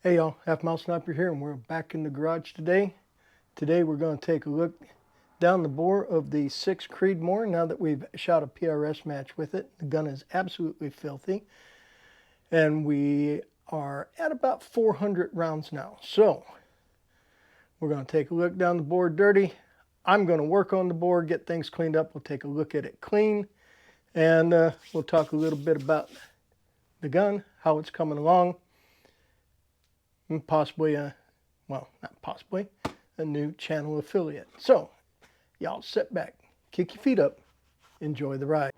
Hey y'all, Halfmilesniper here, and we're back in the garage today. Today we're going to take a look down the bore of the 6 Creedmoor now that we've shot a PRS match with it. The gun is absolutely filthy, and we are at about 400 rounds now. So we're going to take a look down the bore dirty. I'm going to work on the bore, get things cleaned up. We'll take a look at it clean, and we'll talk a little bit about the gun, how it's coming along, and possibly well, not possibly, a new channel affiliate. So, y'all sit back, kick your feet up, enjoy the ride.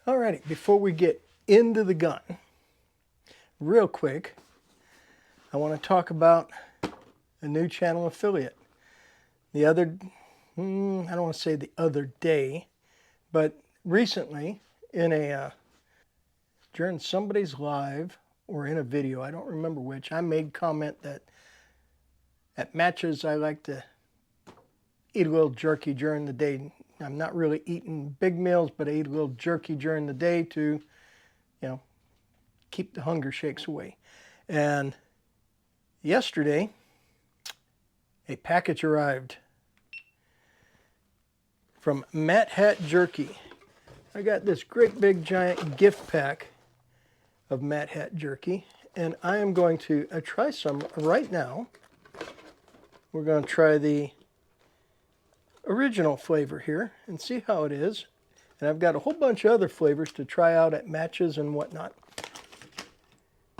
Alrighty, before we get into the gun, real quick, I want to talk about a new channel affiliate. The other, I don't want to say the other day, but recently during somebody's live or in a video, I don't remember which, I made comment that at matches I like to eat a little jerky during the day. I'm not really eating big meals, but I eat a little jerky during the day to, keep the hunger shakes away. And yesterday, a package arrived from Matt Hat Jerky. I got this great big giant gift pack of Matt Hat Jerky, and I am going to try some right now. We're going to try the original flavor here and see how it is. And I've got a whole bunch of other flavors to try out at matches and whatnot.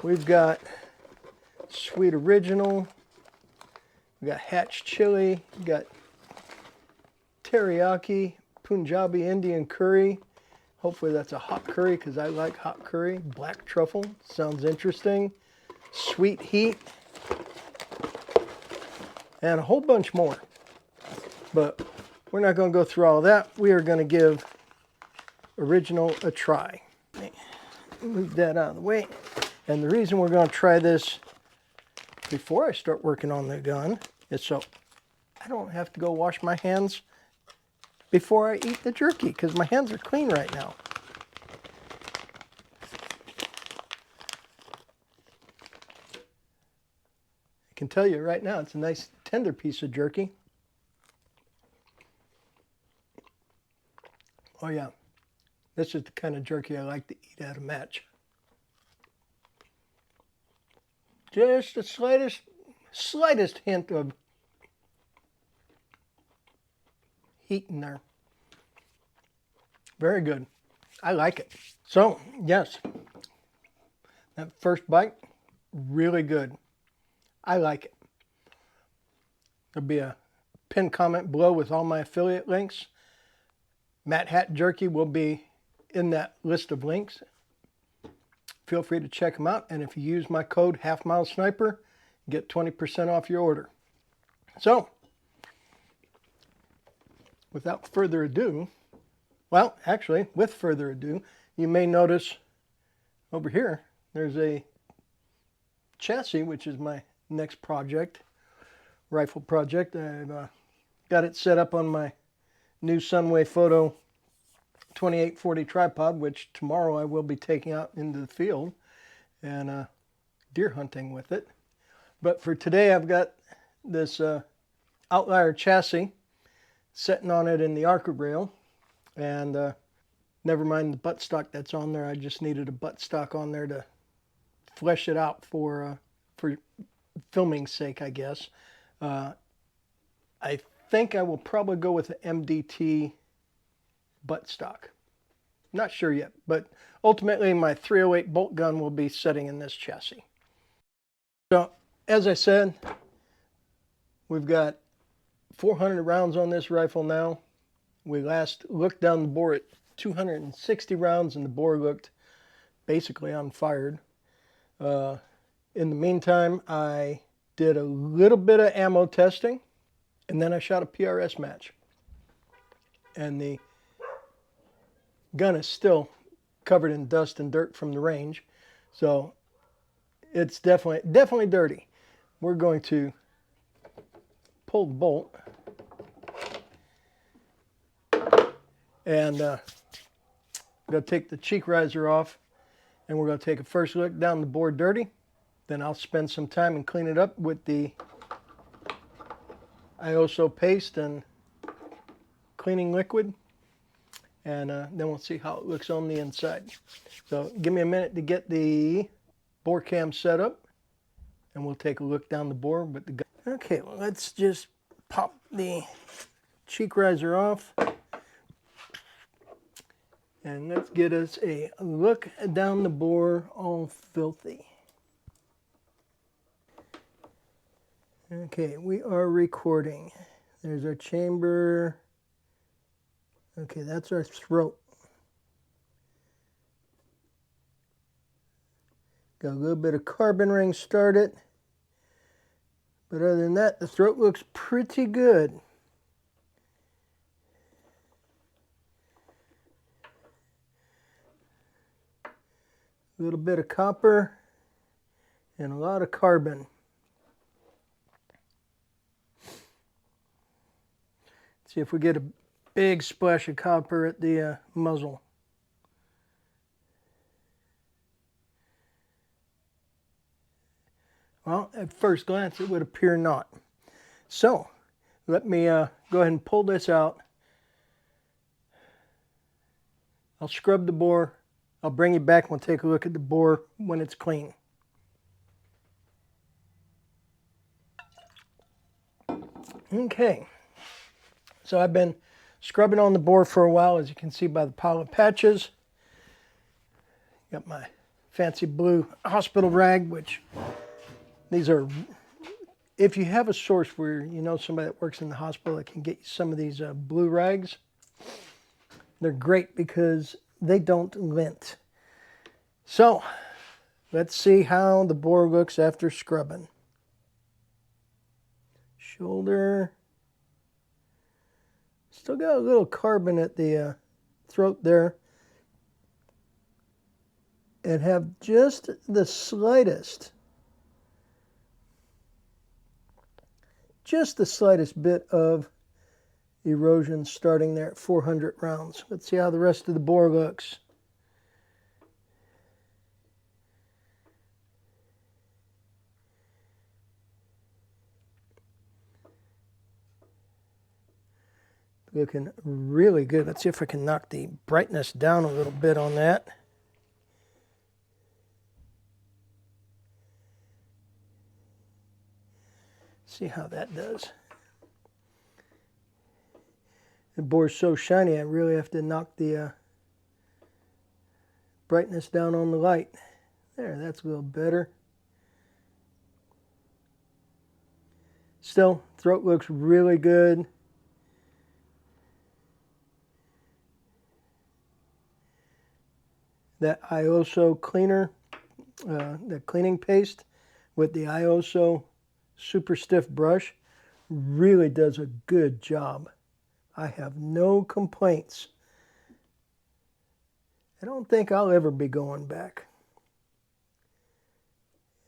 We've got sweet original, we've got hatch chili, we've got teriyaki, Punjabi Indian curry. Hopefully that's a hot curry because I like hot curry. Black truffle, sounds interesting. Sweet heat, and a whole bunch more. But we're not going to go through all that. We are going to give original a try. Move that out of the way. And the reason we're going to try this before I start working on the gun is so I don't have to go wash my hands before I eat the jerky, because my hands are clean right now. I can tell you right now, it's a nice tender piece of jerky. Oh yeah, this is the kind of jerky I like to eat at a match. Just the slightest hint of heat in there. Very good. I like it. So, yes, that first bite, really good. I like it. There'll be a pinned comment below with all my affiliate links. Matt Hat Jerky will be in that list of links. Feel free to check them out. And if you use my code Halfmilesniper, get 20% off your order. So, without further ado, well, actually, with further ado, you may notice over here, there's a chassis, which is my next project, rifle project. I've got it set up on my new Sunway Photo 2840 tripod, which tomorrow I will be taking out into the field and deer hunting with it. But for today, I've got this Outlier chassis sitting on it in the Arca rail, and never mind the buttstock that's on there. I just needed a buttstock on there to flesh it out for filming's sake, I guess. I think I will probably go with an MDT buttstock. Not sure yet, but ultimately my 308 bolt gun will be sitting in this chassis. So, as I said, we've got 400 rounds on this rifle now. We last looked down the bore at 260 rounds and the bore looked basically unfired. In the meantime, I did a little bit of ammo testing, and then I shot a PRS match. And the gun is still covered in dust and dirt from the range, so it's definitely dirty. We're going to pull the bolt, and we're going to take the cheek riser off, and we're going to take a first look down the bore dirty. Then I'll spend some time and clean it up with the ISO paste and cleaning liquid, and then we'll see how it looks on the inside. So give me a minute to get the bore cam set up, and we'll take a look down the bore with the gun. Okay, well, let's just pop the cheek riser off, and let's get us a look down the bore, all filthy. Okay, we are recording. There's our chamber. Okay, that's our throat. Got a little bit of carbon ring started. But other than that, the throat looks pretty good. A little bit of copper and a lot of carbon. See if we get a big splash of copper at the muzzle. Well, at first glance, it would appear not. So, let me go ahead and pull this out. I'll scrub the bore. I'll bring you back and we'll take a look at the bore when it's clean. Okay. So I've been scrubbing on the bore for a while, as you can see by the pile of patches. Got my fancy blue hospital rag, which these are, if you have a source where you know somebody that works in the hospital that can get you some of these blue rags, they're great because they don't lint. So let's see how the bore looks after scrubbing. Shoulder. Still got a little carbon at the throat there. And have just the slightest bit of erosion starting there at 400 rounds. Let's see how the rest of the bore looks. Looking really good. Let's see if I can knock the brightness down a little bit on that. See how that does. The bore's so shiny, I really have to knock the brightness down on the light. There, that's a little better. Still, throat looks really good. That ISO cleaner, the cleaning paste with the ISO super stiff brush really does a good job. I have no complaints. I don't think I'll ever be going back.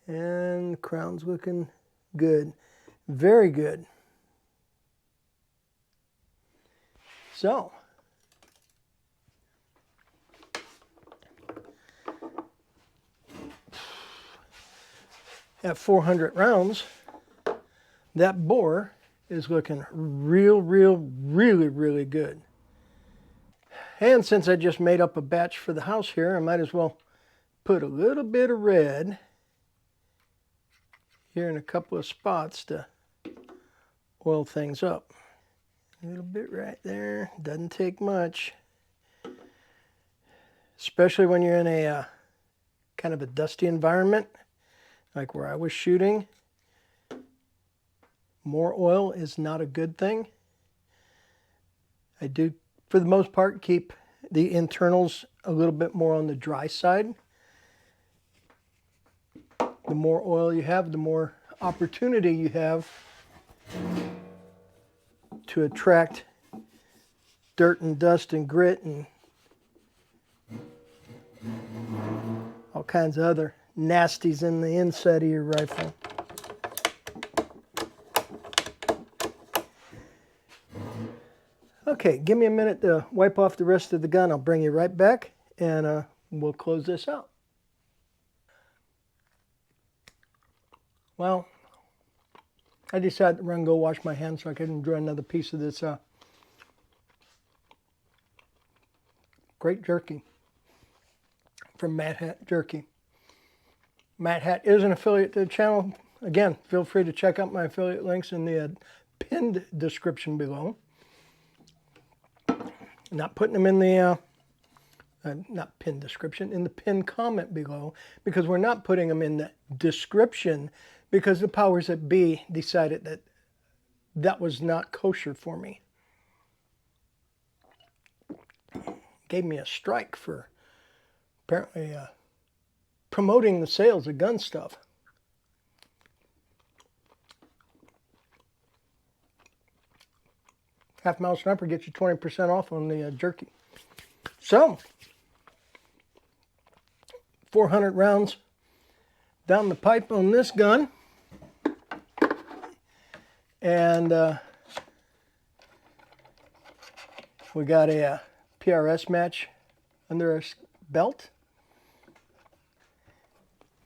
And the crown's looking good. Very good. So, at 400 rounds, that bore is looking really good. And since I just made up a batch for the house here, I might as well put a little bit of red here in a couple of spots to oil things up. A little bit right there, doesn't take much. Especially when you're in a kind of a dusty environment, like where I was shooting. More oil is not a good thing. I do, for the most part, keep the internals a little bit more on the dry side. The more oil you have, the more opportunity you have to attract dirt and dust and grit and all kinds of other nasties in the inside of your rifle. Okay, give me a minute to wipe off the rest of the gun. I'll bring you right back and we'll close this out. Well, I decided to run and go wash my hands so I could enjoy another piece of this great jerky from Mad Hat Jerky. Mad Hat is an affiliate to the channel. Again, feel free to check out my affiliate links in the pinned description below. Not putting them in the, not pinned description, in the pinned comment below, because we're not putting them in the description because the powers that be decided that that was not kosher for me. Gave me a strike for apparently promoting the sales of gun stuff. Halfmilesniper gets you 20% off on the jerky. So, 400 rounds down the pipe on this gun. And we got a PRS match under our belt.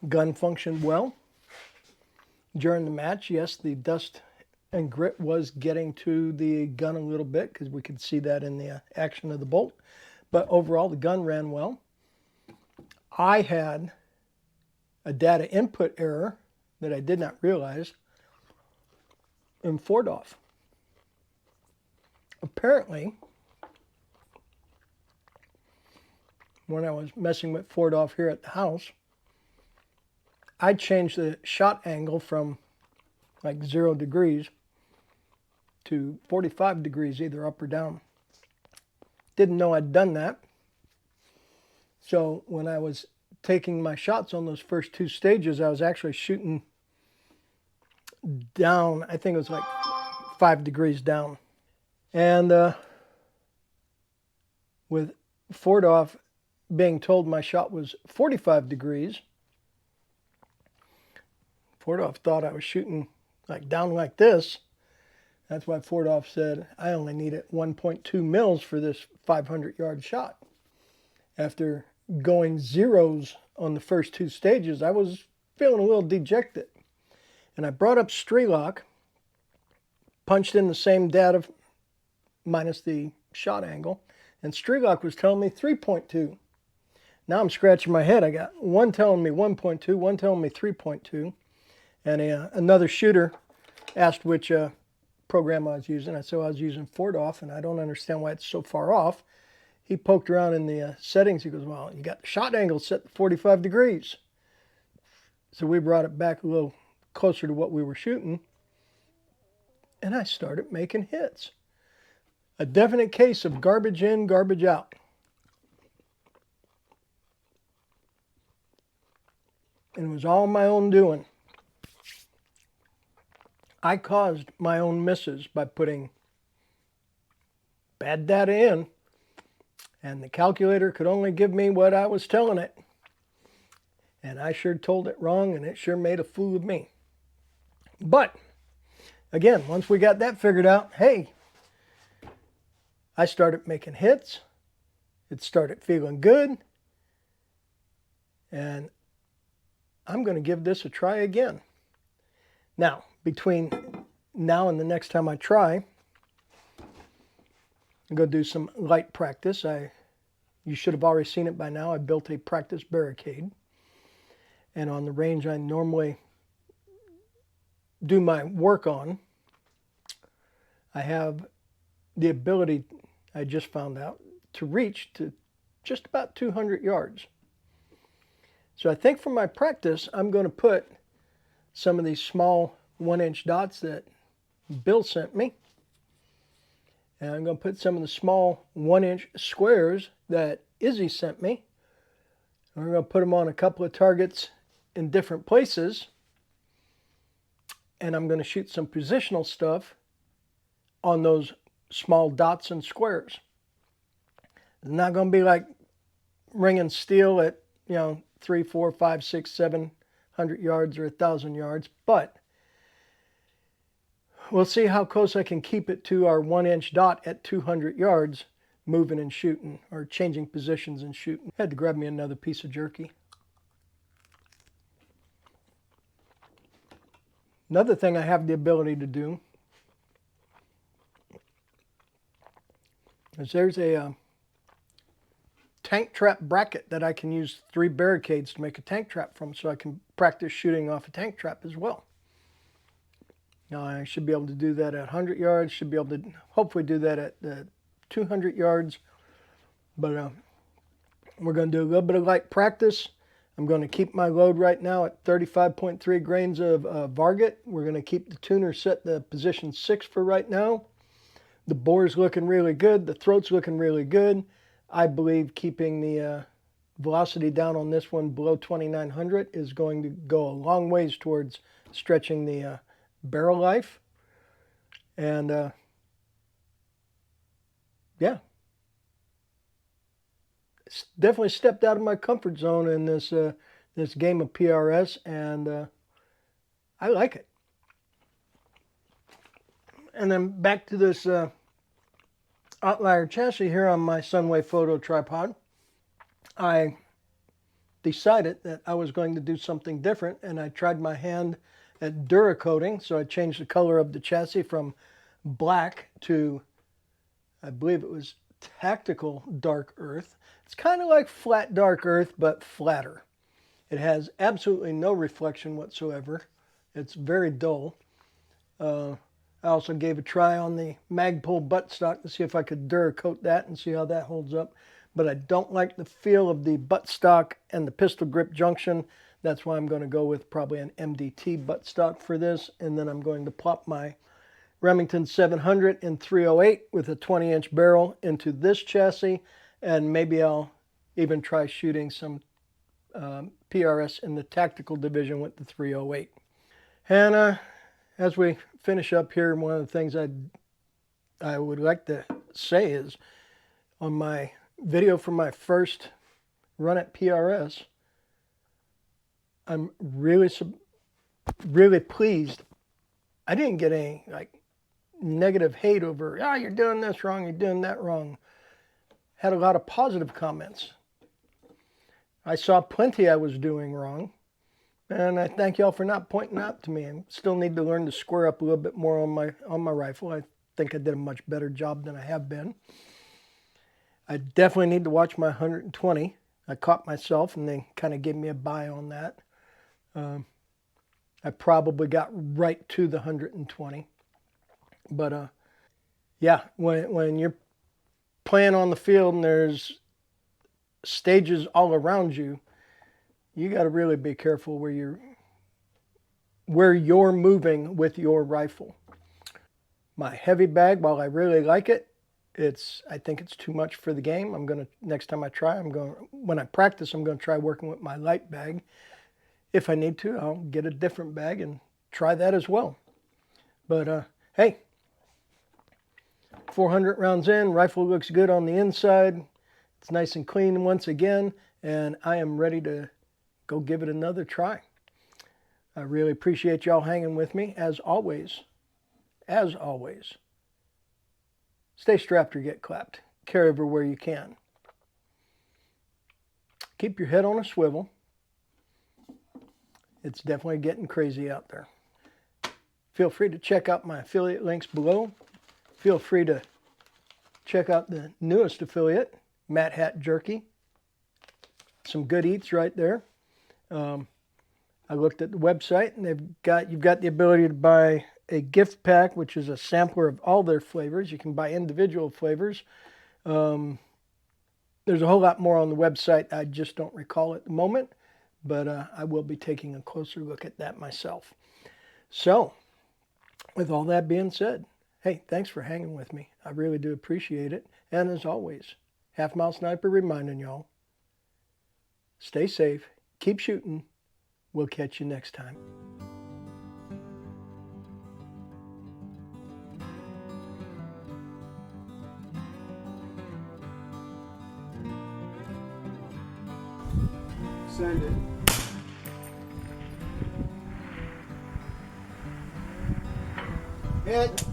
Gun functioned well. During the match, yes, the dust and grit was getting to the gun a little bit because we could see that in the action of the bolt. But overall, the gun ran well. I had a data input error that I did not realize in 4DOF. Apparently, when I was messing with 4DOF here at the house, I changed the shot angle from like 0 degrees to 45 degrees, either up or down. Didn't know I'd done that. So when I was taking my shots on those first 2 stages, I was actually shooting down. I think it was like 5 degrees down. And with 4DOF being told my shot was 45 degrees, 4DOF thought I was shooting like down like this. That's why 4DOF said I only needed 1.2 mils for this 500-yard shot. After going zeros on the first 2 stages, I was feeling a little dejected. And I brought up Strelok, punched in the same data minus the shot angle, and Strelok was telling me 3.2. Now I'm scratching my head. I got one telling me 1.2, one telling me 3.2. And another shooter asked which program I was using. I said I was using 4DOF, and I don't understand why it's so far off. He poked around in the settings. He goes, well, you got the shot angle set to 45 degrees. So we brought it back a little closer to what we were shooting, and I started making hits. A definite case of garbage in, garbage out. And it was all my own doing. I caused my own misses by putting bad data in, and the calculator could only give me what I was telling it. And I sure told it wrong, and it sure made a fool of me. But, again, once we got that figured out, hey, I started making hits. It started feeling good. And I'm going to give this a try again. Now, between now and the next time I try, I'm going to do some light practice. You should have already seen it by now. I built a practice barricade. And on the range I normally do my work on, I have the ability, I just found out, to reach to just about 200 yards. So I think for my practice, I'm going to put some of these small 1-inch dots that Bill sent me. And I'm going to put some of the small 1-inch squares that Izzy sent me. We're going to put them on a couple of targets in different places. And I'm going to shoot some positional stuff on those small dots and squares. It's not going to be like ringing steel at, 3, 4, 5, 6, 700 yards or 1,000 yards, but we'll see how close I can keep it to our 1-inch dot at 200 yards, moving and shooting, or changing positions and shooting. Had to grab me another piece of jerky. Another thing I have the ability to do is there's a tank trap bracket that I can use 3 barricades to make a tank trap from, so I can practice shooting off a tank trap as well. Now I should be able to do that at 100 yards, should be able to hopefully do that at 200 yards, but we're going to do a little bit of light practice. I'm going to keep my load right now at 35.3 grains of Varget. We're going to keep the tuner set to position 6 for right now. The bore's looking really good. The throat's looking really good. I believe keeping the velocity down on this one below 2,900 is going to go a long ways towards stretching the barrel life. And yeah, it's definitely stepped out of my comfort zone in this this game of PRS, and I like it. And then back to this Outlier chassis here on my Sunway photo tripod. I decided that I was going to do something different, and I tried my hand at Duracoating. So I changed the color of the chassis from black to, I believe it was Tactical Dark Earth. It's kind of like flat dark earth, but flatter. It has absolutely no reflection whatsoever. It's very dull. I also gave a try on the Magpul buttstock to see if I could Duracoat that and see how that holds up. But I don't like the feel of the buttstock and the pistol grip junction. That's why I'm going to go with probably an MDT buttstock for this. And then I'm going to plop my Remington 700 in 308 with a 20-inch barrel into this chassis. And maybe I'll even try shooting some PRS in the tactical division with the 308. And as we finish up here, one of the things I would like to say is on my video for my first run at PRS, I'm really pleased. I didn't get any negative hate over, you're doing this wrong, you're doing that wrong. Had a lot of positive comments. I saw plenty I was doing wrong. And I thank y'all for not pointing out to me. I still need to learn to square up a little bit more on my rifle. I think I did a much better job than I have been. I definitely need to watch my 120. I caught myself and they kind of gave me a buy on that. I probably got right to the 120. But yeah, when you're playing on the field and there's stages all around you, you got to really be careful where you're moving with your rifle. My heavy bag, while I really like it, I think it's too much for the game. Next time I try, when I practice, I'm going to try working with my light bag. If I need to, I'll get a different bag and try that as well. But hey, 400 rounds in, rifle looks good on the inside. It's nice and clean once again, and I am ready to go give it another try. I really appreciate y'all hanging with me. As always, stay strapped or get clapped. Carry everywhere you can. Keep your head on a swivel. It's definitely getting crazy out there. Feel free to check out my affiliate links below. Feel free to check out the newest affiliate, Matt Hat Jerky. Some good eats right there. I looked at the website and you've got the ability to buy a gift pack, which is a sampler of all their flavors. You can buy individual flavors. There's a whole lot more on the website. I just don't recall at the moment, but I will be taking a closer look at that myself. So, with all that being said, hey, thanks for hanging with me. I really do appreciate it. And as always, Half Mile Sniper reminding y'all, stay safe, keep shooting. We'll catch you next time. Send it. Hit.